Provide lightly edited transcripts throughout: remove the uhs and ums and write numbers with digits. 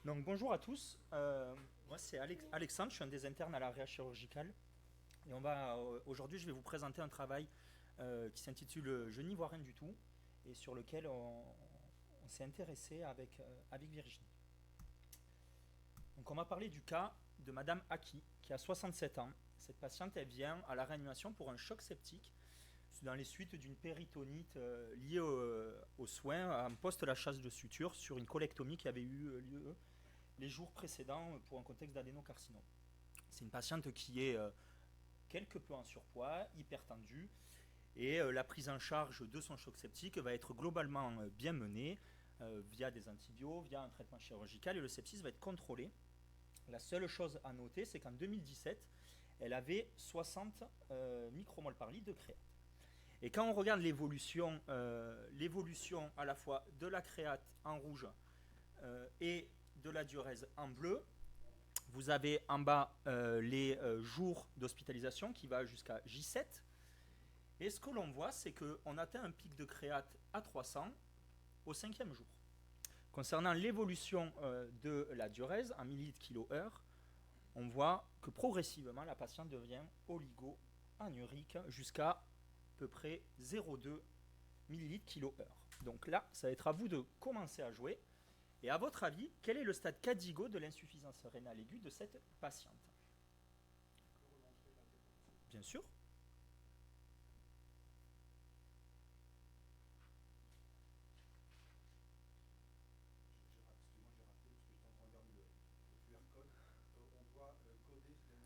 Donc bonjour à tous. Moi c'est Alexandre, je suis un des internes à la réa chirurgicale. Et aujourd'hui je vais vous présenter un travail qui s'intitule Je n'y vois rien du tout et sur lequel on s'est intéressé avec Virginie. Donc on va parler du cas de Madame Aki qui a 67 ans. Cette patiente elle vient à la réanimation pour un choc septique dans les suites d'une péritonite liée aux soins à un post-lâchage de suture sur une colectomie qui avait eu lieu les jours précédents pour un contexte d'adénocarcinome. C'est une patiente qui est quelque peu en surpoids, hypertendue, et la prise en charge de son choc septique va être globalement bien menée via des antibiotiques, via un traitement chirurgical, et le sepsis va être contrôlé. La seule chose à noter, c'est qu'en 2017, elle avait 60 micromoles par litre de créate. Et quand on regarde l'évolution à la fois de la créate en rouge et de la diurèse en bleu, vous avez en bas les jours d'hospitalisation qui va jusqu'à J7. Et ce que l'on voit, c'est qu'on atteint un pic de créate à 300 au 5e jour. Concernant l'évolution de la diurèse en millilitres kilo-heure, on voit que progressivement la patiente devient oligo-anurique jusqu'à peu près 0,2 millilitres kilo-heure. Donc là, ça va être à vous de commencer à jouer. Et à votre avis, quel est le stade CADIGO de l'insuffisance rénale aiguë de cette patiente? Bien sûr.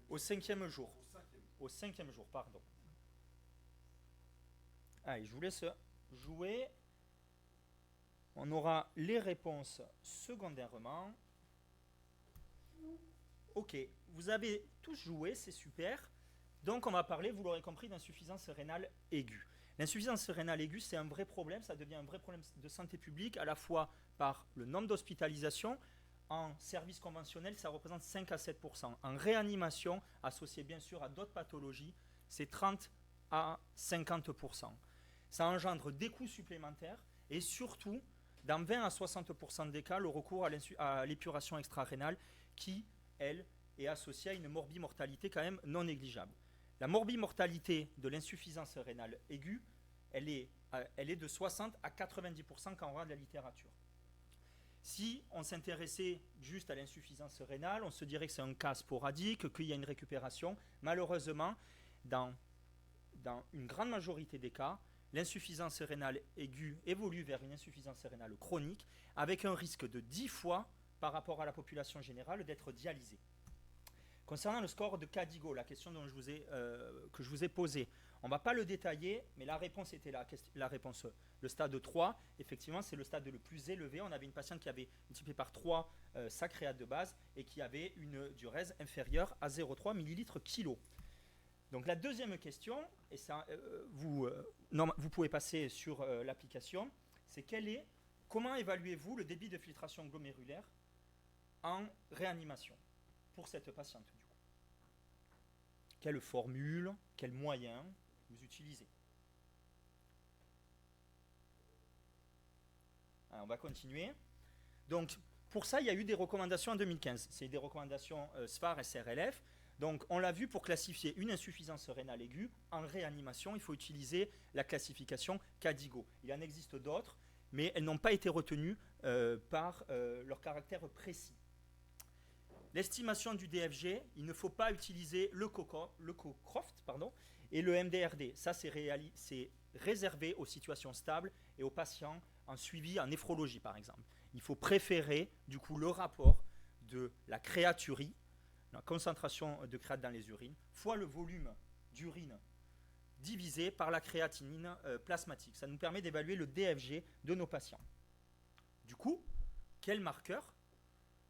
Au 5e jour. Au 5e jour, pardon. Allez, je vous laisse jouer. On aura les réponses secondairement. Ok, vous avez tous joué, c'est super. Donc on va parler, vous l'aurez compris, d'insuffisance rénale aiguë. L'insuffisance rénale aiguë, c'est un vrai problème, ça devient un vrai problème de santé publique, à la fois par le nombre d'hospitalisations. En service conventionnel, ça représente 5 à 7%. En réanimation, associé bien sûr à d'autres pathologies, c'est 30 à 50%. Ça engendre des coûts supplémentaires et surtout, dans 20 à 60% des cas, le recours à l'épuration extra-rénale qui, elle, est associée à une morbimortalité quand même non négligeable. La morbimortalité de l'insuffisance rénale aiguë, elle est de 60 à 90% quand on regarde la littérature. Si on s'intéressait juste à l'insuffisance rénale, on se dirait que c'est un cas sporadique, qu'il y a une récupération. Malheureusement, dans une grande majorité des cas, l'insuffisance rénale aiguë évolue vers une insuffisance rénale chronique avec un risque de 10 fois par rapport à la population générale d'être dialysée. Concernant le score de CADIGO, la question que je vous ai posée, on ne va pas le détailler, mais la réponse était la réponse, le stade 3. Effectivement, c'est le stade le plus élevé. On avait une patiente qui avait multiplié par 3 sa créate de base et qui avait une diurèse inférieure à 0,3 millilitres kilo. Donc la deuxième question, et ça, vous pouvez passer sur l'application, c'est comment évaluez-vous le débit de filtration glomérulaire en réanimation pour cette patiente du coup? Quelle formule, quels moyens vous utilisez? Alors, on va continuer. Donc pour ça, il y a eu des recommandations en 2015. C'est des recommandations SFAR et SRLF. Donc, on l'a vu, pour classifier une insuffisance rénale aiguë en réanimation, il faut utiliser la classification CADIGO. Il en existe d'autres, mais elles n'ont pas été retenues par leur caractère précis. L'estimation du DFG, il ne faut pas utiliser le Cocroft et le MDRD. Ça, c'est réservé aux situations stables et aux patients en suivi en néphrologie, par exemple. Il faut préférer, du coup, le rapport de la créaturie, la concentration de créate dans les urines, fois le volume d'urine divisé par la créatinine plasmatique. Ça nous permet d'évaluer le DFG de nos patients. Du coup, quel marqueur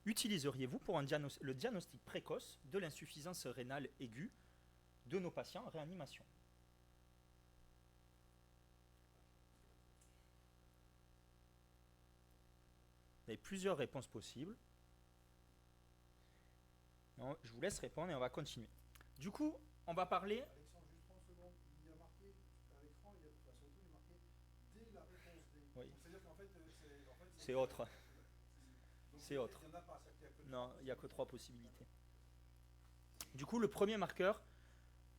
utiliseriez-vous pour le diagnostic précoce de l'insuffisance rénale aiguë de nos patients en réanimation? Vous avez plusieurs réponses possibles. Non, je vous laisse répondre et on va continuer. Du coup, on va parler. Alexandre, juste 30 secondes. Il y a marqué à l'écran, surtout il est marqué dès la réponse D. Oui. Donc c'est-à-dire qu'en fait, C'est autre. c'est autre. Il n'y en a pas, c'est qu'il y a que Non, il n'y a que 3 possibilités. Du coup, le premier marqueur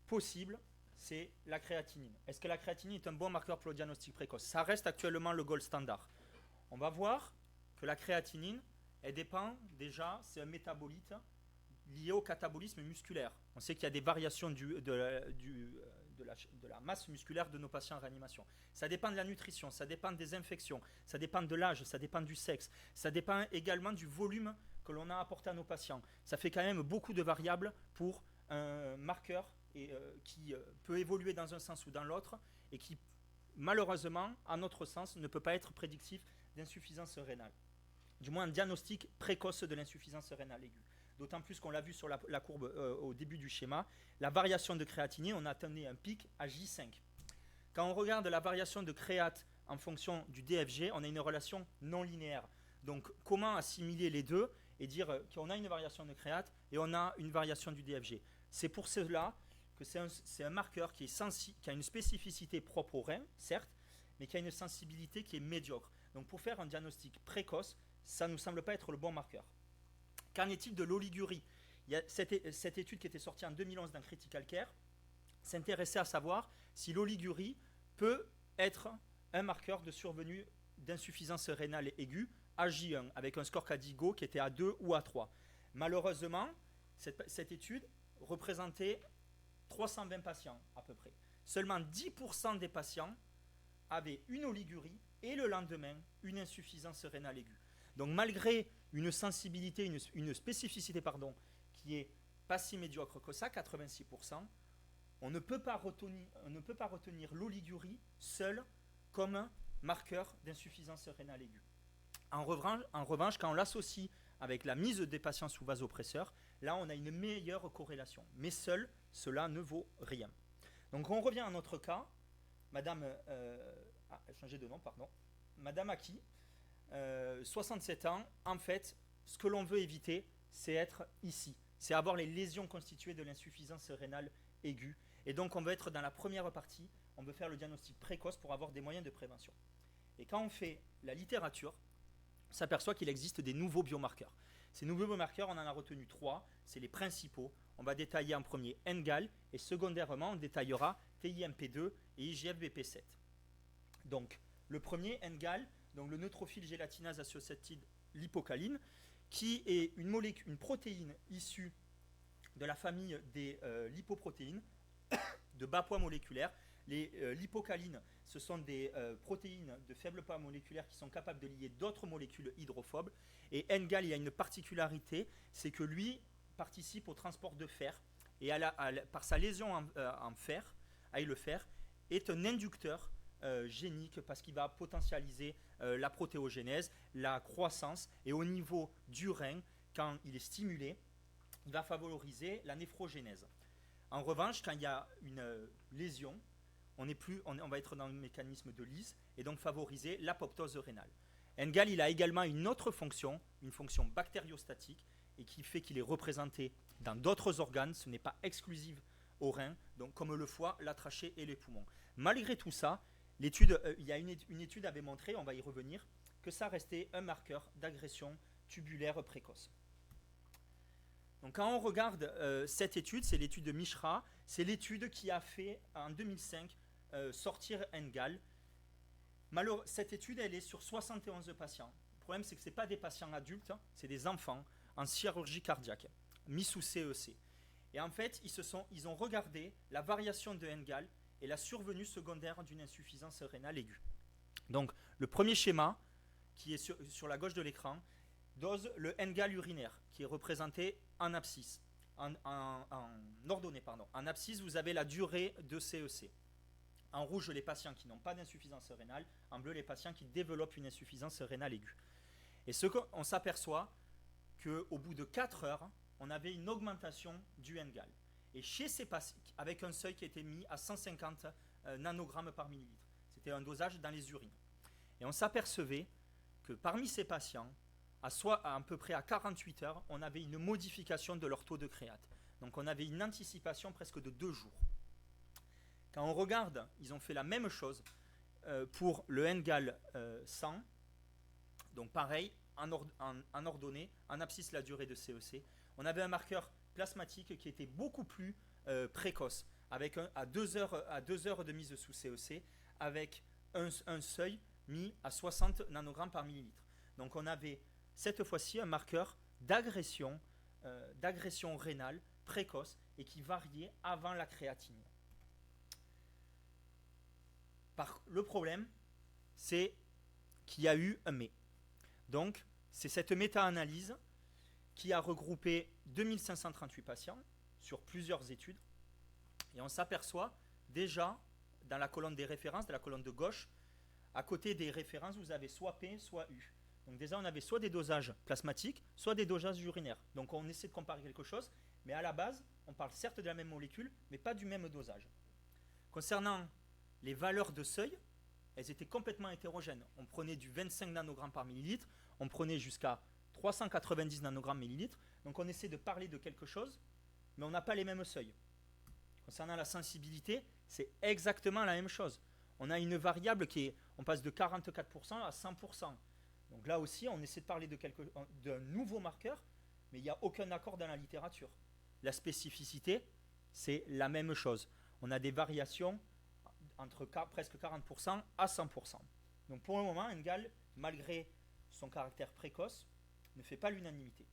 possible, c'est la créatinine. Est-ce que la créatinine est un bon marqueur pour le diagnostic précoce? Ça reste actuellement le gold standard. On va voir que la créatinine, elle dépend déjà, c'est un métabolite lié au catabolisme musculaire. On sait qu'il y a des variations de la masse musculaire de nos patients en réanimation. Ça dépend de la nutrition, ça dépend des infections, ça dépend de l'âge, ça dépend du sexe, ça dépend également du volume que l'on a apporté à nos patients. Ça fait quand même beaucoup de variables pour un marqueur qui peut évoluer dans un sens ou dans l'autre et qui, malheureusement, à notre sens, ne peut pas être prédictif d'insuffisance rénale. Du moins un diagnostic précoce de l'insuffisance rénale aiguë. D'autant plus qu'on l'a vu sur la courbe au début du schéma, la variation de créatinine, on atteignait un pic à J5. Quand on regarde la variation de créate en fonction du DFG, on a une relation non linéaire. Donc comment assimiler les deux et dire qu'on a une variation de créate et on a une variation du DFG? C'est pour cela que c'est un marqueur qui a une spécificité propre au rein, certes, mais qui a une sensibilité qui est médiocre. Donc pour faire un diagnostic précoce, ça ne nous semble pas être le bon marqueur. Qu'en est-il de l'oligurie? Il y a cette étude qui était sortie en 2011 dans Critical Care s'intéressait à savoir si l'oligurie peut être un marqueur de survenue d'insuffisance rénale aiguë à J1 avec un score CADIGO qui était à 2 ou à 3. Malheureusement, cette étude représentait 320 patients à peu près. Seulement 10% des patients avaient une oligurie et le lendemain une insuffisance rénale aiguë. Donc malgré une sensibilité, une spécificité qui est pas si médiocre que ça, 86%, on ne peut pas retenir l'oligurie seule comme un marqueur d'insuffisance rénale aiguë. En revanche, quand on l'associe avec la mise des patients sous vasopresseur, là on a une meilleure corrélation. Mais seul, cela ne vaut rien. Donc on revient à notre cas. Madame Aki, 67 ans, en fait, ce que l'on veut éviter, c'est être ici. C'est avoir les lésions constituées de l'insuffisance rénale aiguë. Et donc, on veut être dans la première partie, on veut faire le diagnostic précoce pour avoir des moyens de prévention. Et quand on fait la littérature, on s'aperçoit qu'il existe des nouveaux biomarqueurs. Ces nouveaux biomarqueurs, on en a retenu 3, c'est les principaux. On va détailler en premier NGAL et secondairement, on détaillera TIMP2 et IGF-BP7. Donc, le premier, NGAL, donc le neutrophile gélatinase associative lipocaline, qui est une protéine issue de la famille des lipoprotéines de bas poids moléculaire. Les lipocalines, ce sont des protéines de faible poids moléculaire qui sont capables de lier d'autres molécules hydrophobes. Et NGAL, il y a une particularité, c'est que lui participe au transport de fer. Et par sa lésion en fer, le fer est un inducteur génique parce qu'il va potentialiser la protéogénèse, la croissance, et au niveau du rein, quand il est stimulé, il va favoriser la néphrogénèse. En revanche, quand il y a une lésion, on va être dans le mécanisme de lyse et donc favoriser l'apoptose rénale. NGAL, il a également une autre fonction, une fonction bactériostatique, et qui fait qu'il est représenté dans d'autres organes, ce n'est pas exclusif aux reins, donc comme le foie, la trachée et les poumons. Malgré tout ça, une étude avait montré, on va y revenir, que ça restait un marqueur d'agression tubulaire précoce. Donc quand on regarde cette étude, c'est l'étude de Mishra, c'est l'étude qui a fait en 2005 sortir NGAL. Cette étude, elle est sur 71 patients. Le problème, c'est que ce n'est pas des patients adultes, c'est des enfants en chirurgie cardiaque, mis sous CEC. Et en fait, ils ont regardé la variation de NGAL et la survenue secondaire d'une insuffisance rénale aiguë. Donc, le premier schéma, qui est sur la gauche de l'écran, dose le NGAL urinaire, qui est représenté en abscisse, en ordonnée. En abscisse, vous avez la durée de CEC. En rouge, les patients qui n'ont pas d'insuffisance rénale. En bleu, les patients qui développent une insuffisance rénale aiguë. Et on s'aperçoit qu'au bout de 4 heures, on avait une augmentation du NGAL. Et chez ces patients, avec un seuil qui était mis à 150 nanogrammes par millilitre. C'était un dosage dans les urines. Et on s'apercevait que parmi ces patients, à peu près à 48 heures, on avait une modification de leur taux de créate. Donc on avait une anticipation presque de 2 jours. Quand on regarde, ils ont fait la même chose pour le NGAL 100. Donc pareil, en ordonnée, en abscisse la durée de CEC. On avait un marqueur plasmatique qui était beaucoup plus précoce, avec à 2 heures de mise sous CEC, avec un seuil mis à 60 nanogrammes par millilitre. Donc on avait cette fois-ci un marqueur d'agression rénale précoce et qui variait avant la créatinine. Le problème, c'est qu'il y a eu un mais. Donc, c'est cette méta-analyse qui a regroupé 2538 patients sur plusieurs études. Et on s'aperçoit déjà, dans la colonne des références, de la colonne de gauche, à côté des références, vous avez soit P, soit U. Donc déjà, on avait soit des dosages plasmatiques, soit des dosages urinaires. Donc on essaie de comparer quelque chose, mais à la base, on parle certes de la même molécule, mais pas du même dosage. Concernant les valeurs de seuil, elles étaient complètement hétérogènes. On prenait du 25 nanogrammes par millilitre, on prenait jusqu'à 390 nanogrammes millilitre. Donc on essaie de parler de quelque chose, mais on n'a pas les mêmes seuils. Concernant la sensibilité, c'est exactement la même chose. On a une variable on passe de 44% à 100%. Donc là aussi, on essaie de parler d'un nouveau marqueur, mais il n'y a aucun accord dans la littérature. La spécificité, c'est la même chose. On a des variations entre presque 40% à 100%. Donc pour le moment, NGAL, malgré son caractère précoce, ne fait pas l'unanimité.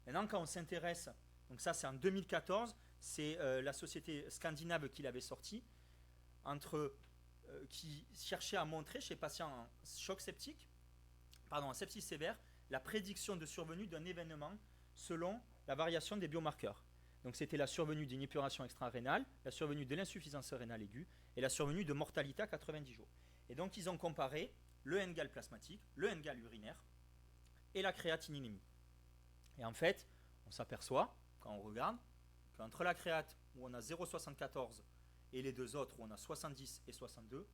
Maintenant, quand on s'intéresse, donc ça c'est en 2014, c'est la société scandinave qui l'avait sorti, qui cherchait à montrer chez les patients en sepsis sévère, la prédiction de survenue d'un événement selon la variation des biomarqueurs. Donc c'était la survenue d'une épuration extra-rénale, la survenue de l'insuffisance rénale aiguë et la survenue de mortalité à 90 jours. Et donc ils ont comparé le NGAL plasmatique, le NGAL urinaire et la créatininémie. Et en fait, on s'aperçoit, quand on regarde, qu'entre la créate où on a 0,74 et les deux autres où on a 70 et 62,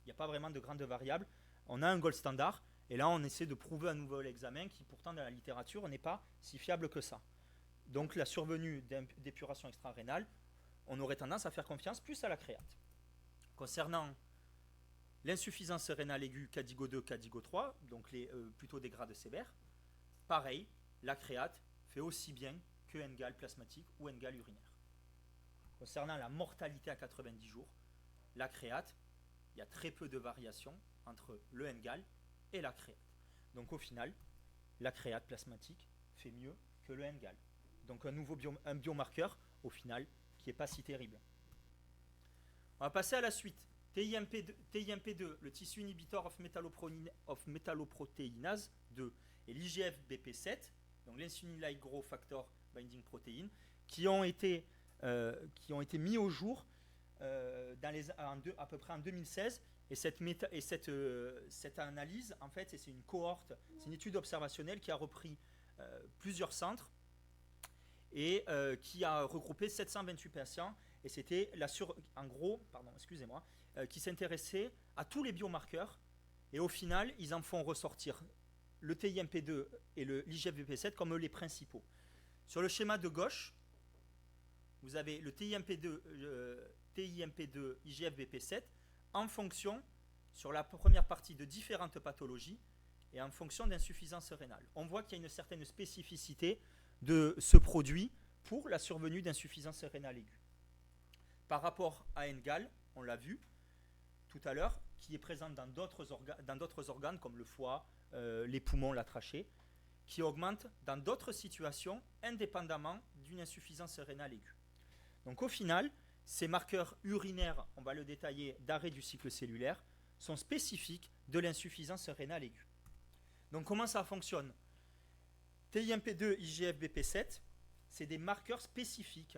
il n'y a pas vraiment de grandes variables. On a un gold standard et là on essaie de prouver un nouvel examen qui pourtant dans la littérature n'est pas si fiable que ça. Donc la survenue d'épuration extra-rénale, on aurait tendance à faire confiance plus à la créate. Concernant l'insuffisance rénale aiguë Cadigo 2, Cadigo 3, donc plutôt des grades sévères, pareil, la créate fait aussi bien que NGAL plasmatique ou NGAL urinaire. Concernant la mortalité à 90 jours, la créate, il y a très peu de variations entre le NGAL et la créate. Donc au final, la créate plasmatique fait mieux que le NGAL. Donc un biomarqueur, au final, qui n'est pas si terrible. On va passer à la suite. TIMP2, le tissu inhibitor of metalloproteinase 2, et l'IGF-BP7, donc l'insulin-like growth factor binding protein, qui ont été mis au jour à peu près en 2016. Et cette analyse, en fait, c'est une cohorte, c'est une étude observationnelle qui a repris plusieurs centres et qui a regroupé 728 patients. Et c'était qui s'intéressait à tous les biomarqueurs. Et au final, ils en font ressortir le TIMP2 et l'IGF-BP7 comme les principaux. Sur le schéma de gauche, vous avez le TIMP2, IGF-BP7 en fonction, sur la première partie, de différentes pathologies et en fonction d'insuffisance rénale. On voit qu'il y a une certaine spécificité de ce produit pour la survenue d'insuffisance rénale aiguë. Par rapport à NGAL, on l'a vu tout à l'heure, qui est présent dans d'autres organes comme le foie, les poumons, la trachée, qui augmente dans d'autres situations indépendamment d'une insuffisance rénale aiguë. Donc au final, ces marqueurs urinaires, on va le détailler, d'arrêt du cycle cellulaire, sont spécifiques de l'insuffisance rénale aiguë. Donc comment ça fonctionne ? TIMP2, IGF-BP7, c'est des marqueurs spécifiques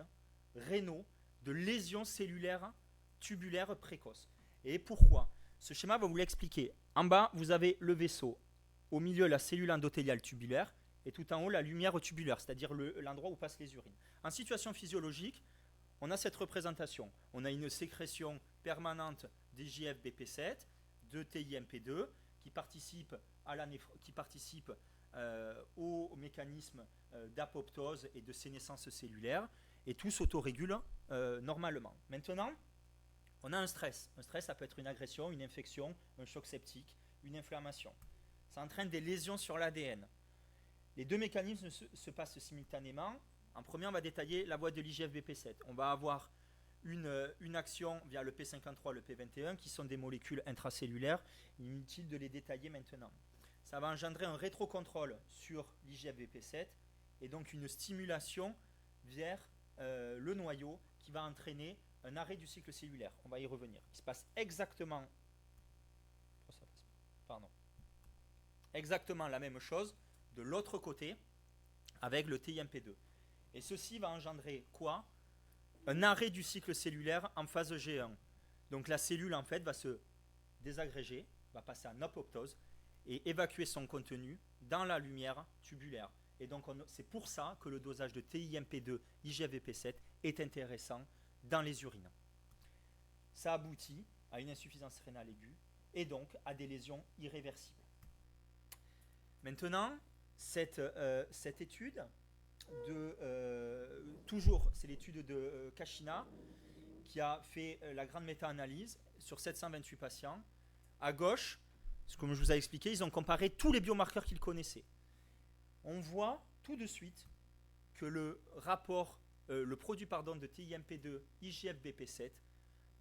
rénaux de lésions cellulaires tubulaires précoces. Et pourquoi ? Ce schéma va vous l'expliquer. En bas, vous avez le vaisseau. Au milieu, la cellule endothéliale tubulaire. Et tout en haut, la lumière tubulaire, c'est-à-dire l'endroit où passent les urines. En situation physiologique, on a cette représentation. On a une sécrétion permanente d'IGF-BP7, de TIMP2, qui participe au mécanisme d'apoptose et de sénescence cellulaire, et tout s'autorégule normalement. Maintenant, on a un stress. Un stress, ça peut être une agression, une infection, un choc septique, une inflammation. Ça entraîne des lésions sur l'ADN. Les deux mécanismes se passent simultanément. En premier, on va détailler la voie de l'IGF-BP7. On va avoir une action via le P53, le P21, qui sont des molécules intracellulaires. Inutile de les détailler maintenant. Ça va engendrer un rétrocontrôle sur l'IGF-BP7 et donc une stimulation vers le noyau qui va entraîner un arrêt du cycle cellulaire. On va y revenir. Il se passe exactement la même chose de l'autre côté avec le TIMP2. Et ceci va engendrer quoi? Un arrêt du cycle cellulaire en phase G1. Donc la cellule en fait va se désagréger, va passer en apoptose et évacuer son contenu dans la lumière tubulaire. Et donc c'est pour ça que le dosage de TIMP2 IGF-BP7 est intéressant dans les urines. Ça aboutit à une insuffisance rénale aiguë et donc à des lésions irréversibles. Maintenant, cette étude toujours, c'est l'étude de Kashina qui a fait la grande méta-analyse sur 728 patients. À gauche, comme je vous ai expliqué, ils ont comparé tous les biomarqueurs qu'ils connaissaient. On voit tout de suite que le produit de TIMP2 IGF-BP7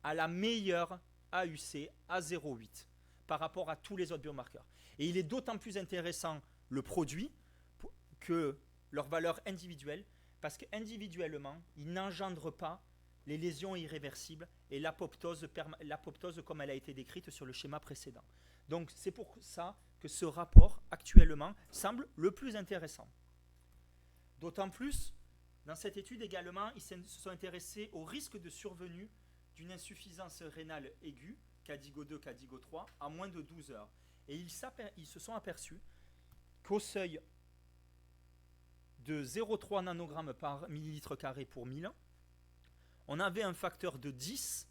a la meilleure AUC à 0,8 par rapport à tous les autres biomarqueurs. Et il est d'autant plus intéressant le produit que leur valeur individuelle, parce qu'individuellement, il n'engendre pas les lésions irréversibles et l'apoptose comme elle a été décrite sur le schéma précédent. Donc c'est pour ça que ce rapport actuellement semble le plus intéressant. D'autant plus, dans cette étude également, ils se sont intéressés au risque de survenue d'une insuffisance rénale aiguë, CADIGO 2, CADIGO 3, à moins de 12 heures. Et ils se sont aperçus qu'au seuil de 0,3 nanogrammes par millilitre carré pour 1000, on avait un facteur de 10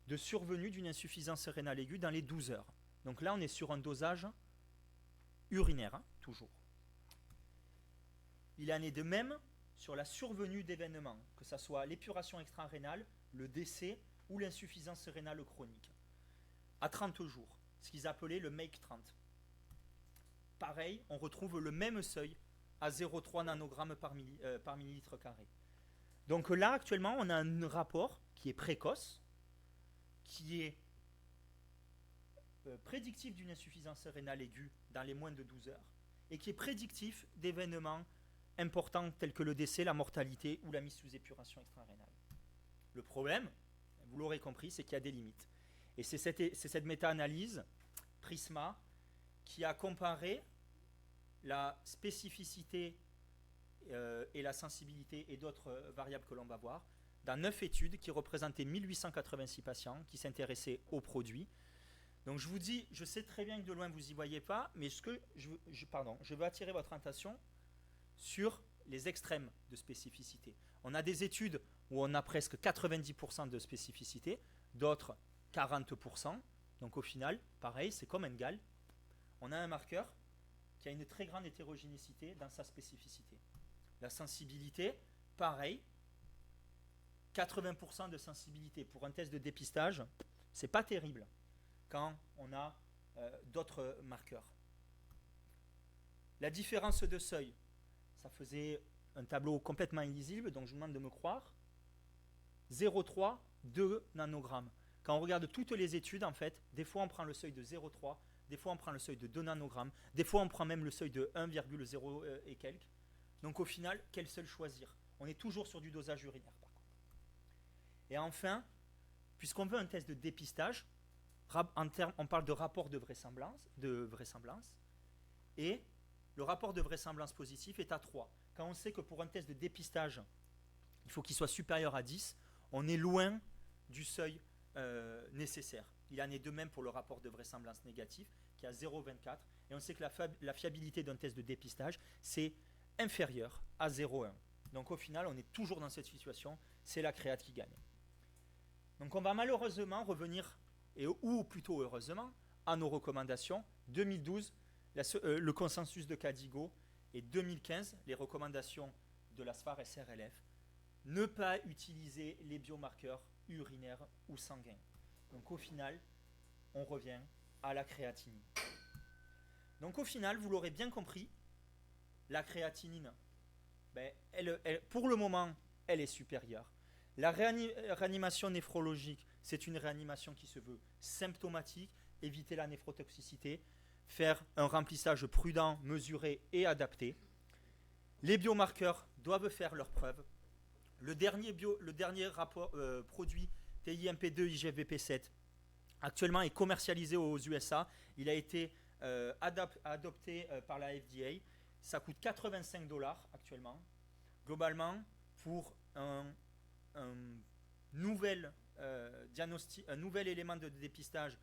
de survenue d'une insuffisance rénale aiguë dans les 12 heures. Donc là, on est sur un dosage urinaire, toujours. Il en est de même sur la survenue d'événements, que ce soit l'épuration extra-rénale, le décès ou l'insuffisance rénale chronique, à 30 jours, ce qu'ils appelaient le MAKE30. Pareil, on retrouve le même seuil à 0,3 nanogrammes par millilitre carré. Donc là, actuellement, on a un rapport qui est précoce, qui est prédictif d'une insuffisance rénale aiguë dans les moins de 12 heures et qui est prédictif d'événements importants tels que le décès, la mortalité ou la mise sous épuration extra-rénale. Le problème, vous l'aurez compris, c'est qu'il y a des limites. Et c'est cette méta-analyse, PRISMA, qui a comparé la spécificité et la sensibilité et d'autres variables que l'on va voir dans 9 études qui représentaient 1886 patients qui s'intéressaient aux produits. Donc je vous dis, je sais très bien que de loin vous n'y voyez pas, mais je veux attirer votre attention sur les extrêmes de spécificité. On a des études où on a presque 90% de spécificité, d'autres 40%. Donc au final, pareil, c'est comme Engal. On a un marqueur qui a une très grande hétérogénéité dans sa spécificité. La sensibilité, pareil, 80% de sensibilité pour un test de dépistage, c'est pas terrible quand on a d'autres marqueurs. La différence de seuil, ça faisait un tableau complètement illisible, donc je vous demande de me croire. 0,3, 2 nanogrammes. Quand on regarde toutes les études, en fait, des fois on prend le seuil de 0,3, des fois on prend le seuil de 2 nanogrammes, des fois on prend même le seuil de 1,0 et quelques. Donc au final, quel seuil choisir? On est toujours sur du dosage urinaire par contre. Et enfin, puisqu'on veut un test de dépistage, on parle de rapport de vraisemblance, et le rapport de vraisemblance positif est à 3. Quand on sait que pour un test de dépistage, il faut qu'il soit supérieur à 10, on est loin du seuil nécessaire. Il en est de même pour le rapport de vraisemblance négatif, qui est à 0,24, et on sait que la fiabilité d'un test de dépistage, c'est inférieur à 0,1. Donc au final, on est toujours dans cette situation, c'est la créate qui gagne. Donc on va malheureusement revenir, ou plutôt heureusement, à nos recommandations. 2012, le consensus de CADIGO, et 2015, les recommandations de la SFAR SRLF. Ne pas utiliser les biomarqueurs urinaires ou sanguins. Donc au final, on revient à la créatinine. Donc au final, vous l'aurez bien compris, la créatinine, pour le moment, elle est supérieure. La réanimation néphrologique, c'est une réanimation qui se veut symptomatique, éviter la néphrotoxicité, faire un remplissage prudent, mesuré et adapté. Les biomarqueurs doivent faire leurs preuves. Le dernier produit TIMP2 IGVP7 actuellement est commercialisé aux USA. Il a été adopté par la FDA. Ça coûte $85 actuellement. Globalement, pour un nouvel diagnostic, un nouvel élément de dépistage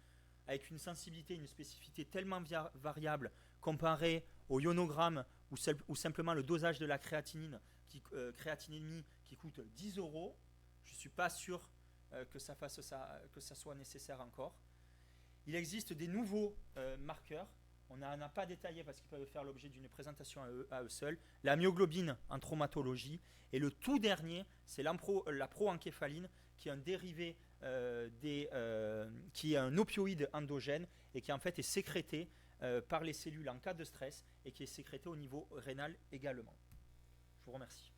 avec une sensibilité, une spécificité tellement variable comparé au ionogramme ou simplement le dosage de la créatinémie qui coûte 10 €, je ne suis pas sûr que ça soit nécessaire encore. Il existe des nouveaux marqueurs. On n'a pas détaillé parce qu'ils peuvent faire l'objet d'une présentation à eux seuls. La myoglobine en traumatologie. Et le tout dernier, c'est la proencéphaline, qui est un dérivé qui est un opioïde endogène et qui en fait est sécrété par les cellules en cas de stress et qui est sécrété au niveau rénal également. Je vous remercie.